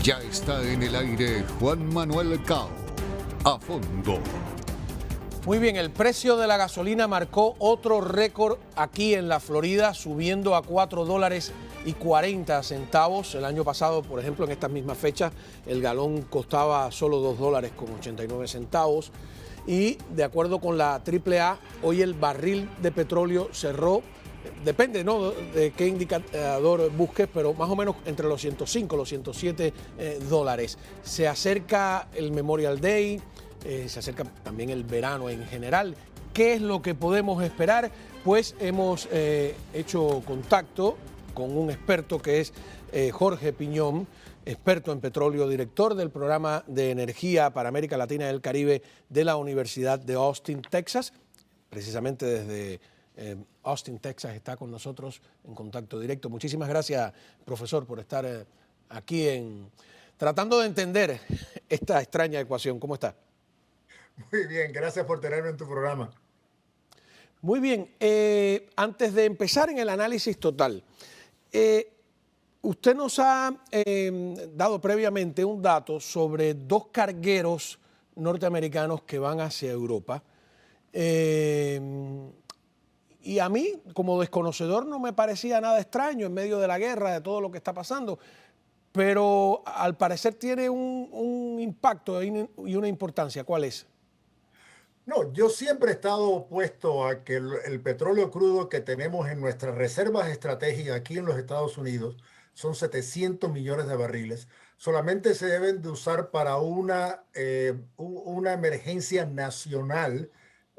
Ya está en el aire Juan Manuel Cao. A fondo. Muy bien, el precio de la gasolina marcó otro récord aquí en la Florida, subiendo a $4.40. El año pasado, por ejemplo, en estas mismas fechas, el galón costaba solo $2.89. Y de acuerdo con la AAA, hoy el barril de petróleo cerró, depende, ¿no?, de qué indicador busques, pero más o menos entre los 105, los 107 dólares. Se acerca el Memorial Day, se acerca también el verano en general. ¿Qué es lo que podemos esperar? Pues hemos hecho contacto con un experto que es Jorge Piñón, experto en petróleo, director del programa de energía para América Latina y el Caribe de la Universidad de Austin, Texas. Precisamente desde Austin, Texas, está con nosotros en contacto directo. Muchísimas gracias, profesor, por estar aquí tratando de entender esta extraña ecuación. ¿Cómo está? Muy bien, gracias por tenerme en tu programa. Muy bien, antes de empezar en el análisis total, usted nos ha dado previamente un dato sobre dos cargueros norteamericanos que van hacia Europa. Y a mí, como desconocedor, no me parecía nada extraño en medio de la guerra, de todo lo que está pasando, pero al parecer tiene un impacto y una importancia. ¿Cuál es? No, yo siempre he estado opuesto a que el petróleo crudo que tenemos en nuestras reservas estratégicas aquí en los Estados Unidos son 700 millones de barriles. Solamente se deben de usar para una emergencia nacional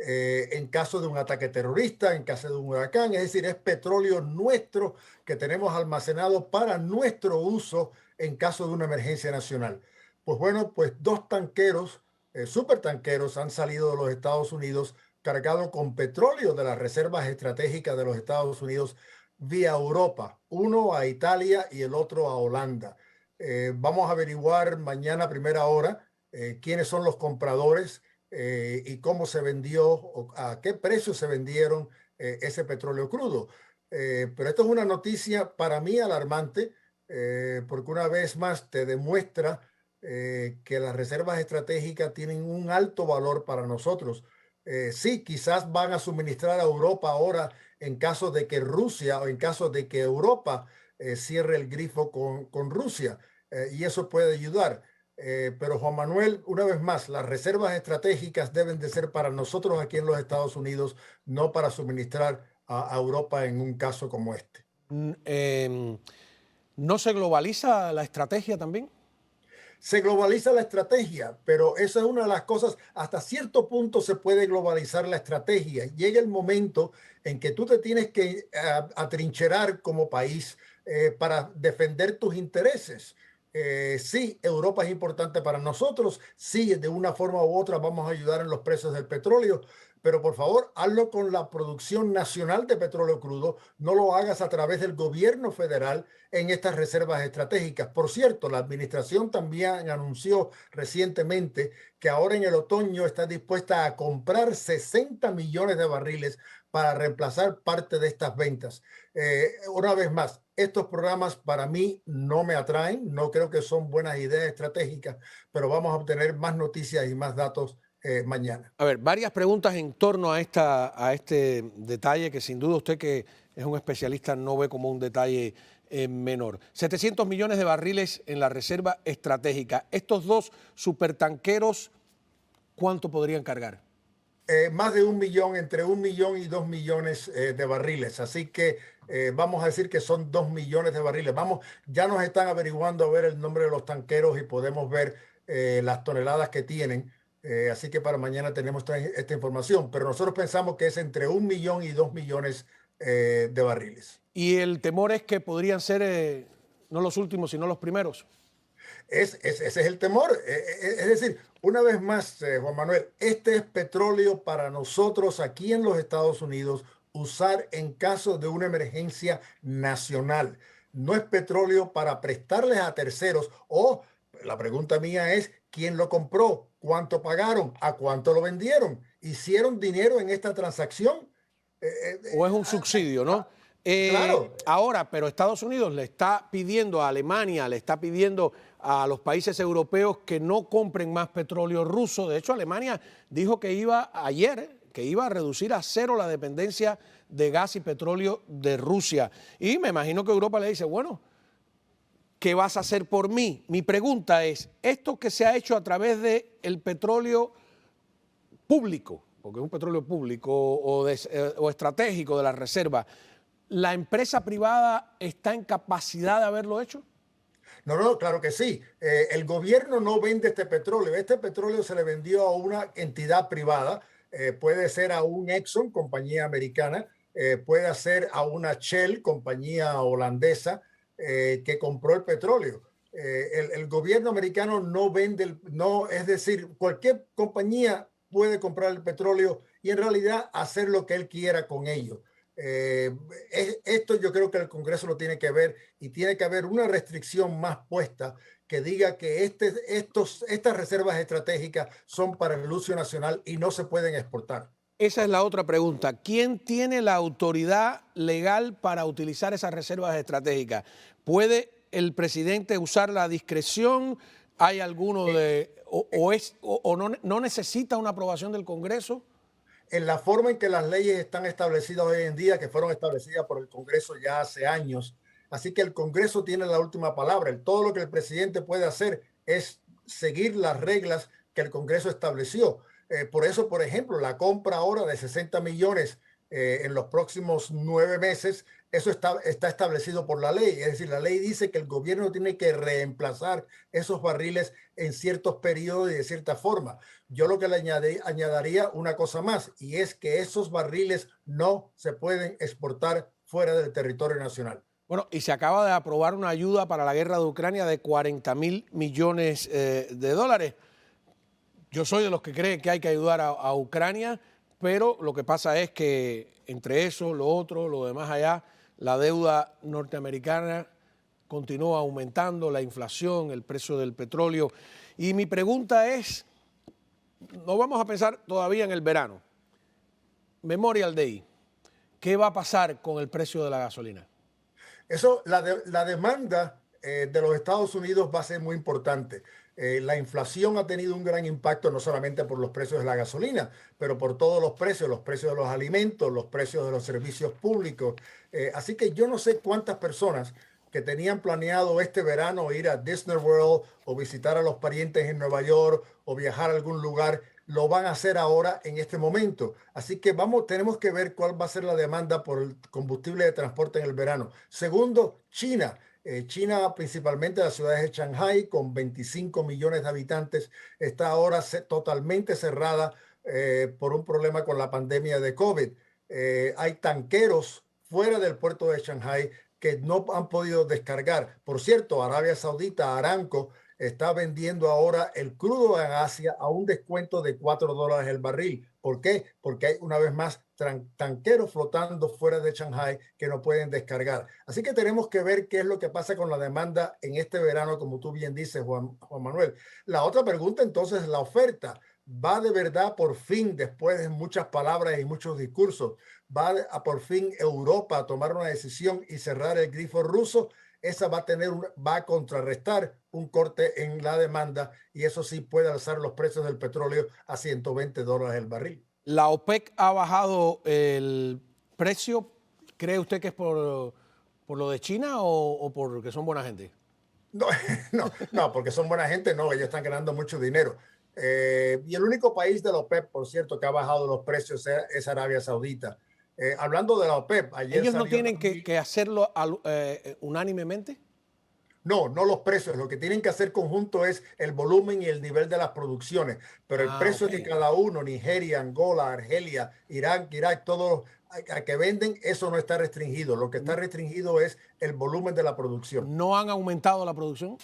en caso de un ataque terrorista, en caso de un huracán. Es decir, es petróleo nuestro que tenemos almacenado para nuestro uso en caso de una emergencia nacional. Pues bueno, pues dos tanqueros supertanqueros han salido de los Estados Unidos cargados con petróleo de las reservas estratégicas de los Estados Unidos vía Europa, uno a Italia y el otro a Holanda. Vamos a averiguar mañana a primera hora quiénes son los compradores y cómo se vendió, o a qué precio se vendieron ese petróleo crudo. Pero esto es una noticia para mí alarmante porque una vez más te demuestra que las reservas estratégicas tienen un alto valor para nosotros. Sí, quizás van a suministrar a Europa ahora en caso de que Rusia o en caso de que Europa cierre el grifo con Rusia y eso puede ayudar. Pero Juan Manuel, una vez más, las reservas estratégicas deben de ser para nosotros aquí en los Estados Unidos, no para suministrar a Europa en un caso como este. ¿No se globaliza la estrategia también? Se globaliza la estrategia, pero esa es una de las cosas, hasta cierto punto se puede globalizar la estrategia. Llega el momento en que tú te tienes que atrincherar como país para defender tus intereses. Sí, Europa es importante para nosotros, sí, de una forma u otra vamos a ayudar en los precios del petróleo, pero por favor, hazlo con la producción nacional de petróleo crudo, no lo hagas a través del gobierno federal en estas reservas estratégicas. Por cierto, la administración también anunció recientemente que ahora en el otoño está dispuesta a comprar 60 millones de barriles para reemplazar parte de estas ventas. Una vez más, estos programas para mí no me atraen, no creo que son buenas ideas estratégicas, pero vamos a obtener más noticias y más datos mañana. A ver, varias preguntas en torno a este detalle que sin duda usted, que es un especialista, no ve como un detalle menor. 700 millones de barriles en la reserva estratégica. Estos dos supertanqueros, ¿cuánto podrían cargar? Más de 1 millón, entre 1 millón y 2 millones de barriles. Así que vamos a decir que son 2 millones de barriles. Ya nos están averiguando a ver el nombre de los tanqueros y podemos ver las toneladas que tienen. Así que para mañana tenemos esta información. Pero nosotros pensamos que es entre 1 millón y 2 millones de barriles. Y el temor es que podrían ser no los últimos, sino los primeros. Ese es el temor. Es decir, una vez más, Juan Manuel, este es petróleo para nosotros aquí en los Estados Unidos usar en caso de una emergencia nacional. No es petróleo para prestarles a terceros. O la pregunta mía es, ¿quién lo compró? ¿Cuánto pagaron? ¿A cuánto lo vendieron? ¿Hicieron dinero en esta transacción? ¿O es un subsidio, no? Claro. Ahora, pero Estados Unidos le está pidiendo a Alemania, le está pidiendo a los países europeos que no compren más petróleo ruso. De hecho, Alemania dijo que iba ayer, que iba a reducir a cero la dependencia de gas y petróleo de Rusia. Y me imagino que Europa le dice, bueno, ¿qué vas a hacer por mí? Mi pregunta es, ¿esto que se ha hecho a través del petróleo público, porque es un petróleo público o estratégico de la reserva, la empresa privada está en capacidad de haberlo hecho? No, no, claro que sí. El gobierno no vende este petróleo. Este petróleo se le vendió a una entidad privada. Puede ser a un Exxon, compañía americana, puede ser a una Shell, compañía holandesa, que compró el petróleo. El gobierno americano no vende, no, es decir, cualquier compañía puede comprar el petróleo y en realidad hacer lo que él quiera con ello. Esto yo creo que el Congreso lo tiene que ver y tiene que haber una restricción más puesta que diga que estas reservas estratégicas son para el uso nacional y no se pueden exportar. Esa es la otra pregunta. ¿Quién tiene la autoridad legal para utilizar esas reservas estratégicas? ¿Puede el presidente usar la discreción? ¿Hay alguno no necesita una aprobación del Congreso? En la forma en que las leyes están establecidas hoy en día, que fueron establecidas por el Congreso ya hace años. Así que el Congreso tiene la última palabra. Todo lo que el presidente puede hacer es seguir las reglas que el Congreso estableció. Por eso, por ejemplo, la compra ahora de 60 millones en los próximos 9 meses, eso está establecido por la ley. Es decir, la ley dice que el gobierno tiene que reemplazar esos barriles en ciertos periodos y de cierta forma. Yo lo que le añadiría una cosa más, y es que esos barriles no se pueden exportar fuera del territorio nacional. Bueno, y se acaba de aprobar una ayuda para la guerra de Ucrania de 40.000 millones de dólares. Yo soy de los que creen que hay que ayudar a Ucrania, pero lo que pasa es que entre eso, lo otro, lo demás allá, la deuda norteamericana continúa aumentando, la inflación, el precio del petróleo. Y mi pregunta es, no vamos a pensar todavía en el verano. Memorial Day, ¿qué va a pasar con el precio de la gasolina? Eso, la demanda de los Estados Unidos va a ser muy importante. La inflación ha tenido un gran impacto no solamente por los precios de la gasolina, pero por todos los precios de los alimentos, los precios de los servicios públicos. Así que yo no sé cuántas personas que tenían planeado este verano ir a Disney World o visitar a los parientes en Nueva York o viajar a algún lugar, lo van a hacer ahora en este momento. Así que tenemos que ver cuál va a ser la demanda por el combustible de transporte en el verano. Segundo, China. China, principalmente las ciudades de Shanghai, con 25 millones de habitantes, está ahora totalmente cerrada por un problema con la pandemia de COVID. Hay tanqueros fuera del puerto de Shanghai que no han podido descargar. Por cierto, Arabia Saudita, Aramco, está vendiendo ahora el crudo en Asia a un descuento de $4 el barril. ¿Por qué? Porque hay una vez más tanqueros flotando fuera de Shanghai que no pueden descargar. Así que tenemos que ver qué es lo que pasa con la demanda en este verano, como tú bien dices, Juan Manuel. La otra pregunta entonces es la oferta. ¿Va de verdad por fin, después de muchas palabras y muchos discursos, va por fin Europa a tomar una decisión y cerrar el grifo ruso? Esa va a contrarrestar un corte en la demanda y eso sí puede alzar los precios del petróleo a $120 el barril. ¿La OPEC ha bajado el precio? ¿Cree usted que es por lo de China o porque son buena gente? No, no, porque son buena gente, no, ellos están ganando mucho dinero. Y el único país de la OPEP, por cierto, que ha bajado los precios es Arabia Saudita. Hablando de la OPEP, ayer ¿Ellos no tienen también, que hacerlo unánimemente? no los precios, lo que tienen que hacer conjunto es el volumen y el nivel de las producciones, pero el precio Ok. de cada uno, Nigeria, Angola, Argelia, Irán, Irak, todos a que venden, eso no está restringido. Lo que está restringido es el volumen de la producción. ¿No han aumentado la producción?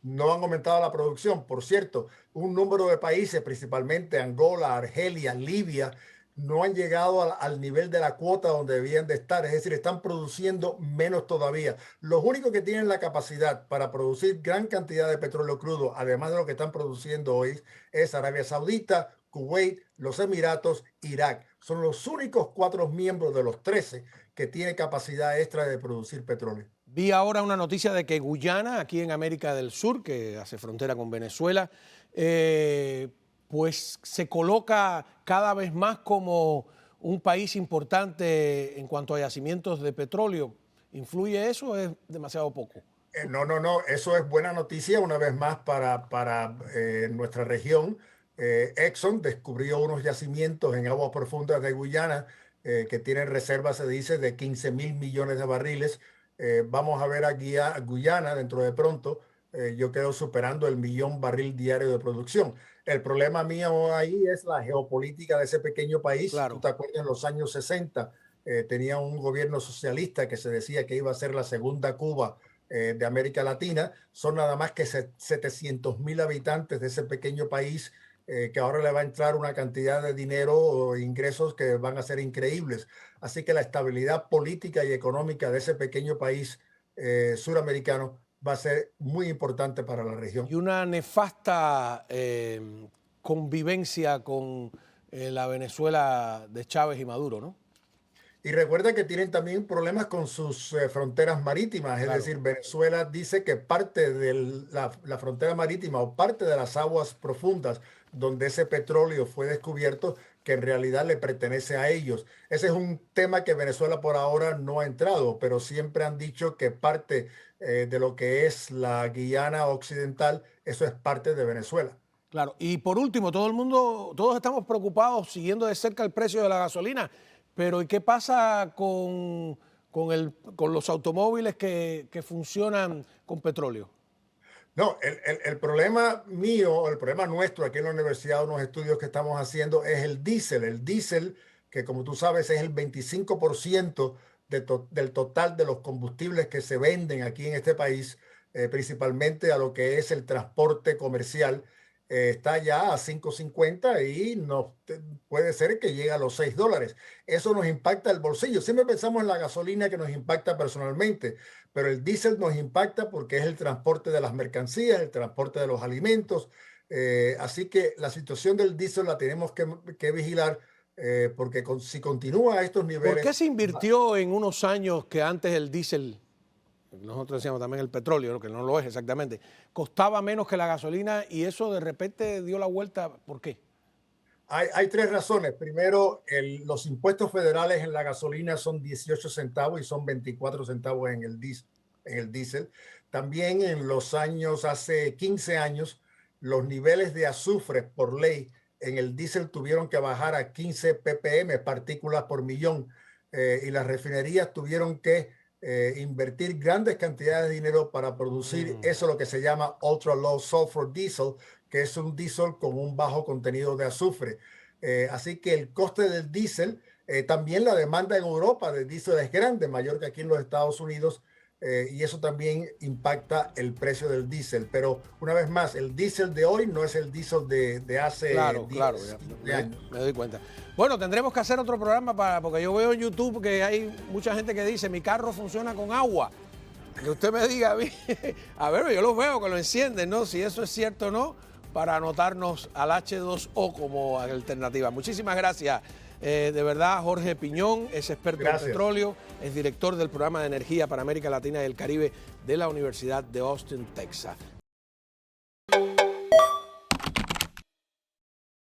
No han aumentado la producción. Por cierto, un número de países, principalmente Angola, Argelia, Libia, no han llegado al nivel de la cuota donde debían de estar. Es decir, están produciendo menos todavía. Los únicos que tienen la capacidad para producir gran cantidad de petróleo crudo, además de lo que están produciendo hoy, es Arabia Saudita, Kuwait, los Emiratos, Irak. Son los únicos 4 miembros de los 13 que tienen capacidad extra de producir petróleo. Vi ahora una noticia de que Guyana, aquí en América del Sur, que hace frontera con Venezuela, pues se coloca cada vez más como un país importante en cuanto a yacimientos de petróleo. ¿Influye eso o es demasiado poco? No, eso es buena noticia una vez más para nuestra región. Exxon descubrió unos yacimientos en aguas profundas de Guyana que tienen reservas, se dice, de 15.000 millones de barriles. Vamos a ver a Guyana dentro de pronto. Yo creo superando el millón barril diario de producción. El problema mío ahí es la geopolítica de ese pequeño país. Tú Claro. te acuerdas, en los años 60 tenía un gobierno socialista que se decía que iba a ser la segunda Cuba de América Latina. Son nada más que 700.000 habitantes de ese pequeño país que ahora le va a entrar una cantidad de dinero o ingresos que van a ser increíbles. Así que la estabilidad política y económica de ese pequeño país suramericano va a ser muy importante para la región. Y una nefasta convivencia con la Venezuela de Chávez y Maduro, ¿no? Y recuerda que tienen también problemas con sus fronteras marítimas, es Claro. decir, Venezuela dice que parte de la frontera marítima o parte de las aguas profundas donde ese petróleo fue descubierto, que en realidad le pertenece a ellos. Ese es un tema que Venezuela por ahora no ha entrado, pero siempre han dicho que parte de lo que es la Guyana Occidental, eso es parte de Venezuela. Claro. Y por último, todos estamos preocupados siguiendo de cerca el precio de la gasolina, pero ¿y qué pasa con los automóviles que funcionan con petróleo? No, el problema mío, el problema nuestro aquí en la universidad, unos estudios que estamos haciendo, es el diésel. El diésel, que como tú sabes es el 25% del total de los combustibles que se venden aquí en este país, principalmente a lo que es el transporte comercial, está ya a 5.50 y puede ser que llegue a los $6. Eso nos impacta el bolsillo. Siempre pensamos en la gasolina que nos impacta personalmente, pero el diésel nos impacta porque es el transporte de las mercancías, el transporte de los alimentos. Así que la situación del diésel la tenemos que vigilar porque si continúa a estos niveles... ¿Por qué se invirtió en unos años que antes el diésel, nosotros decíamos también el petróleo, ¿no? Que no lo es exactamente, costaba menos que la gasolina y eso de repente dio la vuelta? ¿Por qué? Hay tres razones. Primero, los impuestos federales en la gasolina son 18 centavos y son 24 centavos en el diésel. También en los años, hace 15 años, los niveles de azufre por ley en el diésel tuvieron que bajar a 15 ppm, partículas por millón, y las refinerías tuvieron que invertir grandes cantidades de dinero para producir eso, lo que se llama ultra low sulfur diesel, que es un diésel con un bajo contenido de azufre. Así que el coste del diésel, también la demanda en Europa de diésel es grande, mayor que aquí en los Estados Unidos, y eso también impacta el precio del diésel. Pero una vez más, el diésel de hoy no es el diésel de hace 10 años. Me doy cuenta. Bueno, tendremos que hacer otro programa porque yo veo en YouTube que hay mucha gente que dice mi carro funciona con agua. Que usted me diga a ver, yo los veo que lo encienden, ¿no? Si eso es cierto o no, para anotarnos al H2O como alternativa. Muchísimas gracias. De verdad, Jorge Piñón es experto en petróleo, es director del programa de energía para América Latina y el Caribe de la Universidad de Austin, Texas.